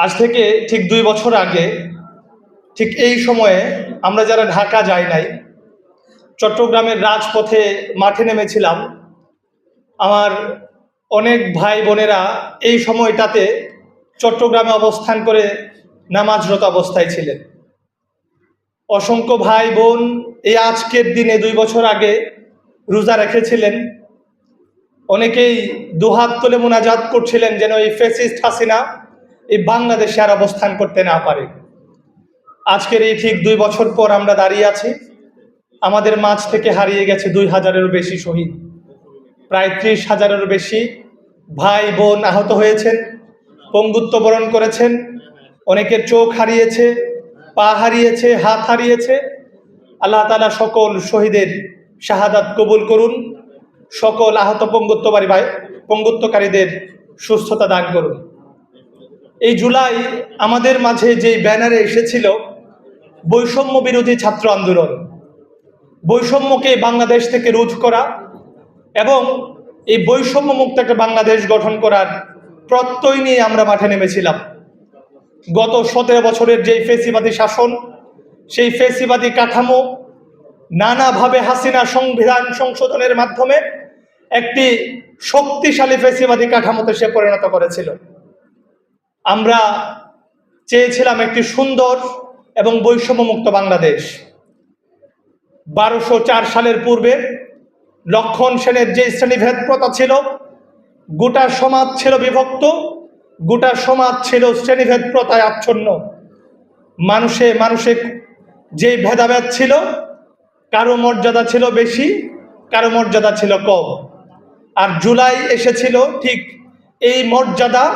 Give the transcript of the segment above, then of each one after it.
আজ থেকে ঠিক 2 বছর আগে ঠিক এই সময়ে আমরা যারা ঢাকা যাই নাই, চট্টগ্রামের রাজপথে মাঠে নেমেছিলাম। আমার অনেক ভাই বোনেরা এই সময়টাতে চট্টগ্রামে অবস্থান করে নামাজরত অবস্থায় ছিলেন। অসংখ্য ভাই বোন এই আজকের দিনে 2 বছর আগে রোজা রেখেছিলেন। অনেকেই দুহাত তুলে মোনাজাত করছিলেন যেন এই ফ্যাসিস্ট হাসিনা এই বাংলাদেশে আর অবস্থান করতে না পারে। আজকের এই ঠিক 2 বছর পর আমরা দাঁড়িয়ে আছি। আমাদের মাঝ থেকে হারিয়ে গেছে 2000-এরও বেশি শহীদ, প্রায় 30,000-এরও বেশি ভাই বোন আহত হয়েছেন, পঙ্গুত্ব বরণ করেছেন। অনেকের চোখ হারিয়েছে, পা হারিয়েছে, হাত হারিয়েছে। আল্লাহ তাআলা সকল শহীদের শাহাদাত কবুল করুন, সকল আহত পঙ্গুত্বকারীদের সুস্থতা দান করুন। এই জুলাই আমাদের মাঝে যে ব্যানারে এসেছিল বৈষম্য বিরোধী ছাত্র আন্দোলন, বৈষম্যকে বাংলাদেশ থেকে রোধ করা এবং এই বৈষম্য মুক্ত একটা বাংলাদেশ গঠন করার প্রত্যয় নিয়ে আমরা মাঠে নেমেছিলাম। গত 17 বছরের যেই ফ্যাসিবাদী শাসন, সেই ফ্যাসিবাদী কাঠামো নানাভাবে হাসিনা সংবিধান সংশোধনের মাধ্যমে একটি শক্তিশালী ফ্যাসিবাদী কাঠামোতে সে পরিণত করেছিল। আমরা চেয়েছিলাম একটি সুন্দর এবং বৈষম্যমুক্ত বাংলাদেশ। 1204 সালের পূর্বে লক্ষণ সেনের যে শ্রেণীভেদ প্রথা ছিল, গোটা সমাজ ছিল বিভক্ত, গোটা সমাজ ছিল শ্রেণীভেদ প্রথায় আচ্ছন্ন। মানুষে যে ভেদাভেদ ছিল, কারো মর্যাদা ছিল বেশি, কারো মর্যাদা ছিল কম। আর জুলাই এসেছিল ঠিক এই মর্যাদা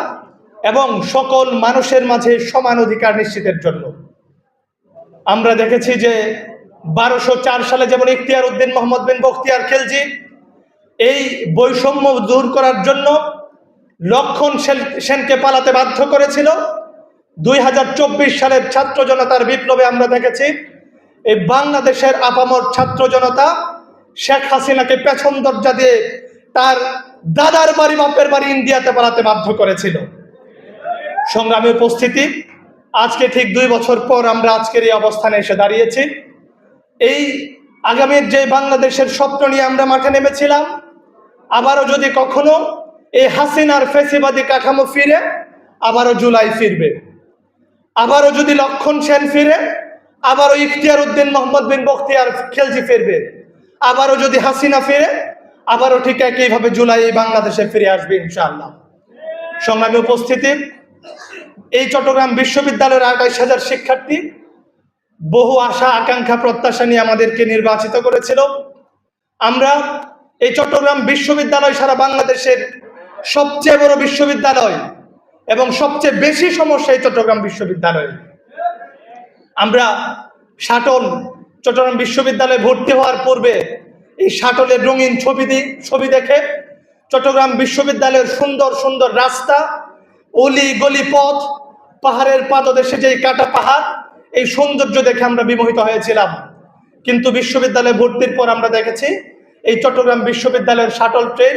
এবং সকল মানুষের মাঝে সমান অধিকার নিশ্চিতের জন্য। আমরা দেখেছি যে 1204 সালে যেমন ইখতিয়ার উদ্দিন মোহাম্মদ বিন বখতিয়ার খিলজি এই বৈষম্য দূর করার জন্য লক্ষণ সেনকে পালাতে বাধ্য করেছিল। 2024 সালের ছাত্র জনতার বিপ্লবে আমরা দেখেছি এই বাংলাদেশের আপামর ছাত্র জনতা শেখ হাসিনাকে পেছন দরজা দিয়ে তার দাদার বাড়ি বাপের বাড়ি ইন্ডিয়াতে পালাতে বাধ্য করেছিল। সংগ্রামী উপস্থিতি, আজকে ঠিক 2 বছর পর আমরা আজকের এই অবস্থানে এসে দাঁড়িয়েছি। এই আগামীর যে বাংলাদেশের স্বপ্ন নিয়ে আমরা মাঠে নেমেছিলাম, আবারও যদি কখনো এই হাসিনার ফ্যাসিবাদী কাঠামো ফিরে, আবারও জুলাই ফিরবে। আবারও যদি লক্ষণ সেন ফিরে, আবারও ইখতিয়ার উদ্দিন মোহাম্মদ বিন বখতিয়ার খিলজি ফিরবে। আবারও যদি হাসিনা ফিরে, আবারও ঠিক একইভাবে জুলাই এই বাংলাদেশে ফিরে আসবে ইনশাআল্লাহ। সংগ্রামী উপস্থিতি, এই চট্টগ্রাম বিশ্ববিদ্যালয়ের 28,000 শিক্ষার্থী বহু আশা আকাঙ্ক্ষা প্রত্যাশা নিয়ে আমাদেরকে নির্বাচিত করেছিল। আমরা এই চট্টগ্রাম বিশ্ববিদ্যালয় সারা বাংলাদেশের সবচেয়ে বড় বিশ্ববিদ্যালয় এবং সবচেয়ে বেশি সমস্যা এই চট্টগ্রাম বিশ্ববিদ্যালয়ে। আমরা চট্টগ্রাম বিশ্ববিদ্যালয়ে ভর্তি হওয়ার পূর্বে এই শাটলের রঙিন ছবি দেখে চট্টগ্রাম বিশ্ববিদ্যালয়ের সুন্দর সুন্দর রাস্তা, অলি গলি পথ, পাহাড়ের পাদদেশে যেই কাটা পাহাড়, এই সৌন্দর্য দেখে আমরা বিমোহিত হয়েছিলাম। কিন্তু বিশ্ববিদ্যালয়ে ভর্তির পর আমরা দেখেছি এই চট্টগ্রাম বিশ্ববিদ্যালয়ের শাটল ট্রেন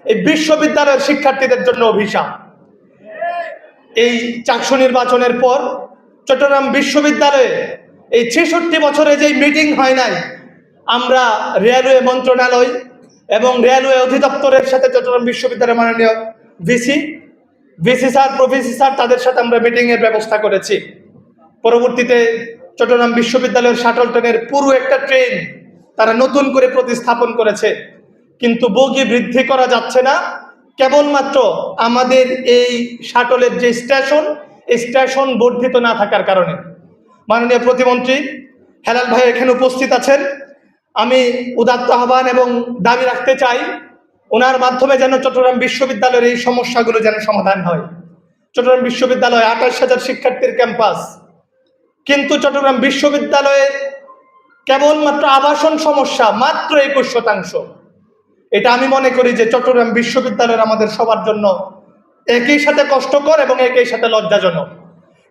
এই বিশ্ববিদ্যালয়ের শিক্ষার্থীদের জন্য অভিশাপ। এই চাকসু নির্বাচনের পর চট্টগ্রাম বিশ্ববিদ্যালয়ে এই 66 বছরে যেই মিটিং হয় নাই, আমরা রেলওয়ে মন্ত্রণালয় এবং রেলওয়ে অধিদপ্তরের সাথে চট্টগ্রাম বিশ্ববিদ্যালয়ের মাননীয় ভিসি স্যার, প্রভিসি স্যার, তাদের সাথে আমরা মিটিংয়ের ব্যবস্থা করেছি। পরবর্তীতে চট্টগ্রাম বিশ্ববিদ্যালয়ের শাটল ট্রেনের পুরো একটা ট্রেন তারা নতুন করে প্রতিস্থাপন করেছে, কিন্তু বগি বৃদ্ধি করা যাচ্ছে না। কেবলমাত্র আমাদের এই শাটলের যে স্টেশন, এই স্টেশন বর্ধিত না থাকার কারণে। মাননীয় প্রতিমন্ত্রী হেলাল ভাই এখানে উপস্থিত আছেন। আমি উদাত্ত আহ্বান এবং দাবি রাখতে চাই, ওনার মাধ্যমে যেন চট্টগ্রাম বিশ্ববিদ্যালয়ের এই সমস্যাগুলো যেন সমাধান হয়। চট্টগ্রাম বিশ্ববিদ্যালয় 28,000 শিক্ষার্থীর ক্যাম্পাস, কিন্তু চট্টগ্রাম বিশ্ববিদ্যালয়ের কেবলমাত্র আবাসন সমস্যা মাত্র 21%। এটা আমি মনে করি যে চট্টগ্রাম বিশ্ববিদ্যালয়ের আমাদের সবার জন্য একই সাথে কষ্টকর এবং একই সাথে লজ্জাজনক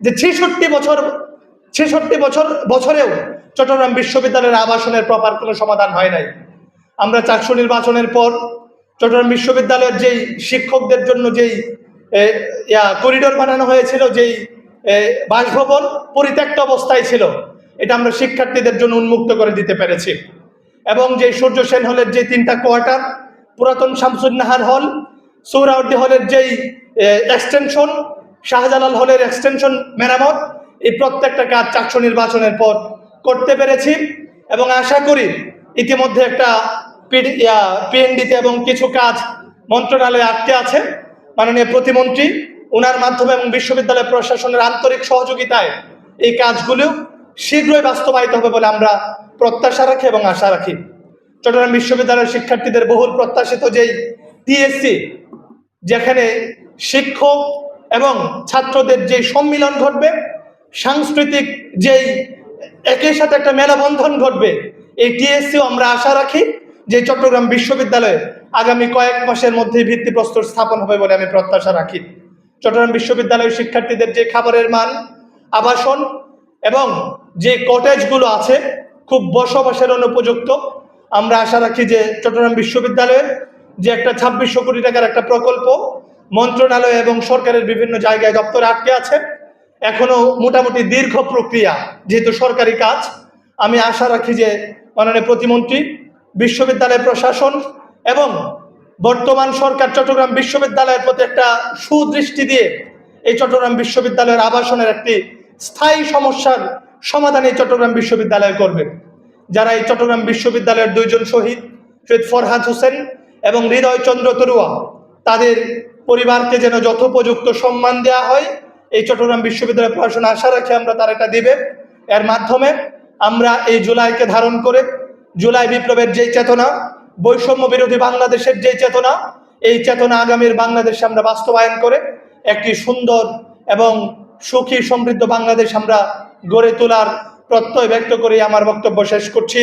যে 66 বছরেও চট্টগ্রাম বিশ্ববিদ্যালয়ের আবাসনের প্রপার কোনো সমাধান হয় নাই। আমরা চাকসু নির্বাচনের পর চট্টগ্রাম বিশ্ববিদ্যালয়ের যেই শিক্ষকদের জন্য যেই করিডোর বানানো হয়েছিল, যেই বাসভবন পরিত্যক্ত অবস্থায় ছিল, এটা আমরা শিক্ষার্থীদের জন্য উন্মুক্ত করে দিতে পেরেছি। এবং যে সূর্য সেন হলের যে 3টা কোয়ার্টার, পুরাতন শামসুন্নাহার হল, সোহরাওয়ার্দী হলের যেই এক্সটেনশন, শাহজালাল হলের এক্সটেনশন মেরামত, এই প্রত্যেকটা কাজ চাকসু নির্বাচনের পর করতে পেরেছি। এবং আশা করি ইতিমধ্যে একটা পিএনডিতে এবং কিছু কাজ মন্ত্রণালয়ে আটকে আছে। মাননীয় প্রতিমন্ত্রী ওনার মাধ্যমে এবং বিশ্ববিদ্যালয় প্রশাসনের আন্তরিক সহযোগিতায় এই কাজগুলো শীঘ্রই বাস্তবায়িত হবে বলে আমরা প্রত্যাশা রাখি এবং আশা রাখি। চট্টগ্রাম বিশ্ববিদ্যালয়ের শিক্ষার্থীদের বহুল প্রত্যাশিত যেই টিএসসি, যেখানে শিক্ষক এবং ছাত্রদের যে সম্মিলন ঘটবে, সাংস্কৃতিক যেই একই সাথে একটা মেলাবন্ধন ঘটবে, এই টিএসসিও আমরা আশা রাখি যে চট্টগ্রাম বিশ্ববিদ্যালয়ে আগামী কয়েক মাসের মধ্যেই ভিত্তিপ্রস্তর স্থাপন হবে বলে আমি প্রত্যাশা রাখি। চট্টগ্রাম বিশ্ববিদ্যালয়ের শিক্ষার্থীদের যে খাবারের মান, আবাসন এবং যে কটেজগুলো আছে খুব বসবাসের অনুপযুক্ত। আমরা আশা রাখি যে চট্টগ্রাম বিশ্ববিদ্যালয়ের যে একটা 2600 কোটি টাকার একটা প্রকল্প মন্ত্রণালয় এবং সরকারের বিভিন্ন জায়গায় দপ্তরে আটকে আছে, এখনো মোটামুটি দীর্ঘ প্রক্রিয়া, যেহেতু সরকারি কাজ। আমি আশা রাখি যে মাননীয় প্রতিমন্ত্রী, বিশ্ববিদ্যালয় প্রশাসন এবং বর্তমান সরকার চট্টগ্রাম বিশ্ববিদ্যালয়ের প্রতি একটা সুদৃষ্টি দিয়ে এই চট্টগ্রাম বিশ্ববিদ্যালয়ের আবাসনের একটি স্থায়ী সমস্যার সমাধান এই চট্টগ্রাম বিশ্ববিদ্যালয় করবে। যারা এই চট্টগ্রাম বিশ্ববিদ্যালয়ের 2 জন শহীদ ফরহাদ হোসেন এবং হৃদয় চন্দ্র তরুয়া, তাদের পরিবারকে যেন যথোপযুক্ত সম্মান দেওয়া হয়, এই চট্টগ্রাম বিশ্ববিদ্যালয় প্রশাসন আশা রাখে আমরা তারা এটা দিবে। এর মাধ্যমে আমরা এই জুলাইকে ধারণ করে জুলাই বিপ্লবের যেই চেতনা, বৈষম্য বিরোধী বাংলাদেশের যেই চেতনা, এই চেতনা আগামীর বাংলাদেশে আমরা বাস্তবায়ন করে একটি সুন্দর এবং সুখী সমৃদ্ধ বাংলাদেশ আমরা গড়ে তোলার প্রত্যয় ব্যক্ত করে আমার বক্তব্য শেষ করছি।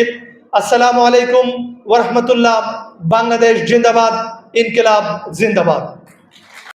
আসসালামু আলাইকুম ওয়া রাহমাতুল্লাহ। বাংলাদেশ জিন্দাবাদ, ইনকিলাব জিন্দাবাদ।